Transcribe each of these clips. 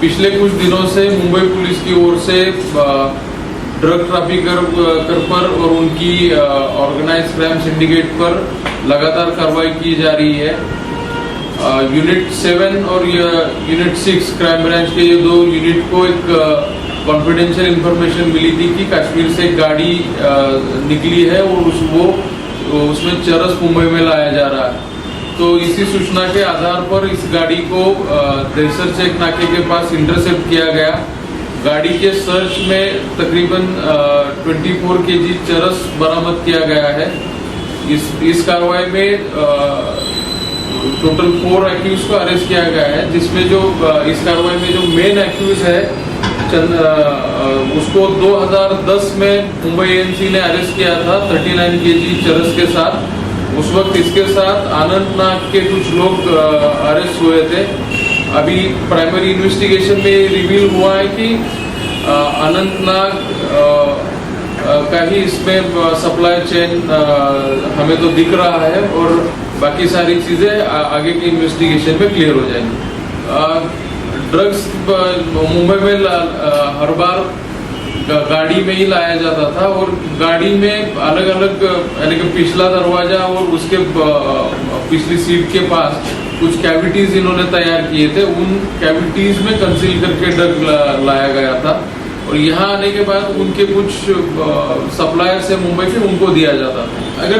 पिछले कुछ दिनों से मुंबई पुलिस की ओर से ड्रग ट्रैफिकर पर और उनकी ऑर्गेनाइज क्राइम सिंडिकेट पर लगातार कार्रवाई की जा रही है। यूनिट 7 और यूनिट 6 क्राइम ब्रांच के ये दो यूनिट को एक कॉन्फिडेंशियल इंफॉर्मेशन मिली थी कि कश्मीर से एक गाड़ी निकली है और उसमें चरस मुंबई में लाया जा रहा है। तो इसी सूचना के आधार पर इस गाड़ी को दहसर चेक नाके के पास इंटरसेप्ट किया गया। गाड़ी के सर्च में तकरीबन 24 केजी चरस बरामद किया गया है। इस कार्रवाई में टोटल 4 एक्यूज को अरेस्ट किया गया है, जिसमें जो इस कार्रवाई में जो मेन एक्यूज है उसको 2010 में मुंबई एएनसी ने अरेस्ट किया था 39 केजी चरस के साथ। उस वक्त इसके साथ अनंतनाग के कुछ लोग अरेस्ट हुए थे। अभी प्राइमरी इन्वेस्टिगेशन में रिवील हुआ है कि अनंतनाग का ही इसमें सप्लाई चेन हमें तो दिख रहा है और बाकी सारी चीजें आगे की इन्वेस्टिगेशन में क्लियर हो जाएंगी। ड्रग्स मुंबई में हर बार गाड़ी में ही लाया जाता था और गाड़ी में अलग अलग यानी कि पिछला दरवाजा और उसके पिछली सीट के पास कुछ कैविटीज इन्होंने तैयार किए थे। उन कैविटीज में कंसील करके ड्रग लाया गया था और यहाँ आने के बाद उनके कुछ सप्लायर से मुंबई से उनको दिया जाता था। अगर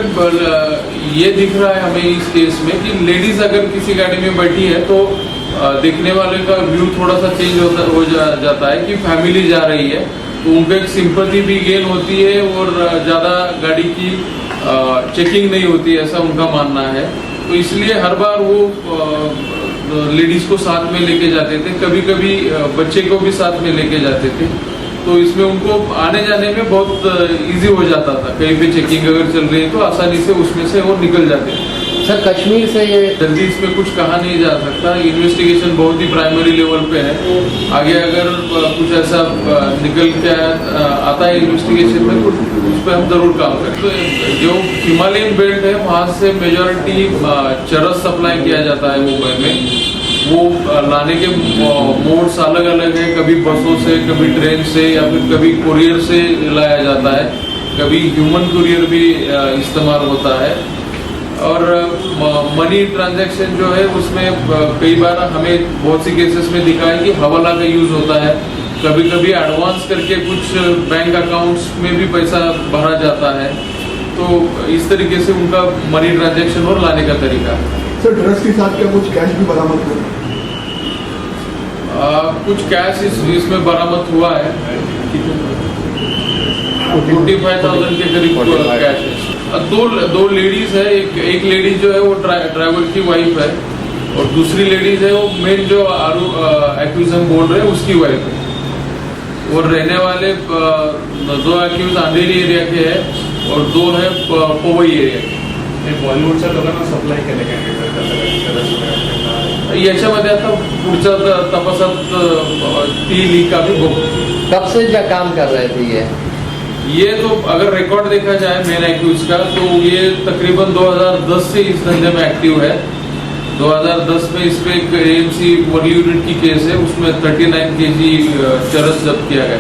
ये दिख रहा है हमें इस केस में कि लेडीज अगर किसी गाड़ी में बैठी है तो देखने वाले का व्यू थोड़ा सा चेंज हो जाता है कि फैमिली जा रही है, तो उनको एक सिंपैथी भी गेन होती है और ज्यादा गाड़ी की चेकिंग नहीं होती है, ऐसा उनका मानना है। तो इसलिए हर बार वो लेडीज को साथ में लेके जाते थे, कभी कभी बच्चे को भी साथ में लेके जाते थे। तो इसमें उनको आने जाने में बहुत इजी हो जाता था। कहीं पे चेकिंग अगर चल रही है तो आसानी से उसमें से वो निकल जाते हैं। सर कश्मीर से ये जल्दी इसमें कुछ कहा नहीं जा सकता। इन्वेस्टिगेशन बहुत ही प्राइमरी लेवल पे है। आगे अगर कुछ ऐसा निकल के आता है इन्वेस्टिगेशन में कुछ उस पर हम जरूर काम करें। तो जो हिमालयन बेल्ट है वहाँ से मेजॉरिटी चरस सप्लाई किया जाता है मुंबई में। वो लाने के मोड्स अलग अलग है, कभी बसों से, कभी ट्रेन से या फिर कभी कुरियर से लाया जाता है, कभी ह्यूमन कुरियर भी इस्तेमाल होता है। और मनी ट्रांजैक्शन जो है उसमें कई बार हमें बहुत सी केसेस में दिखा है कि हवाला का यूज होता है। कभी कभी एडवांस करके कुछ बैंक अकाउंट्स में भी पैसा भरा जाता है। तो इस तरीके से उनका मनी ट्रांजैक्शन और लाने का तरीका है। सर ड्रग्स के साथ क्या कुछ कैश भी बरामद हुआ? कुछ कैश इसमें बरामद हुआ है, 45,000 के करीब कैश है। दो लेडीज है, एक लेडीज जो है वो ड्राइवर की वाइफ है और दूसरी लेडीज है वो मेन जो एक्यूज हम बोल रहे हैं उसकी वाइफ है। और रहने वाले 2 एक्यूज अंधेरी एरिया के हैं और 2 है पवई एरिया के। बॉलिवूडच्या लोकांना सप्लाय केले काय? याच्यामध्ये आता पुढच्या तपासात ती लीक आम्ही बघू। कब से क्या काम कर रहे थे ये तो अगर रिकॉर्ड देखा जाए मेन एक्यूज का तो ये तकरीबन 2010 से इस धंधे में एक्टिव है। 2010 में इस पे एक एएनसी वर्ली यूनिट की केस है, उसमें 39 केजी चरस जब्त किया गया।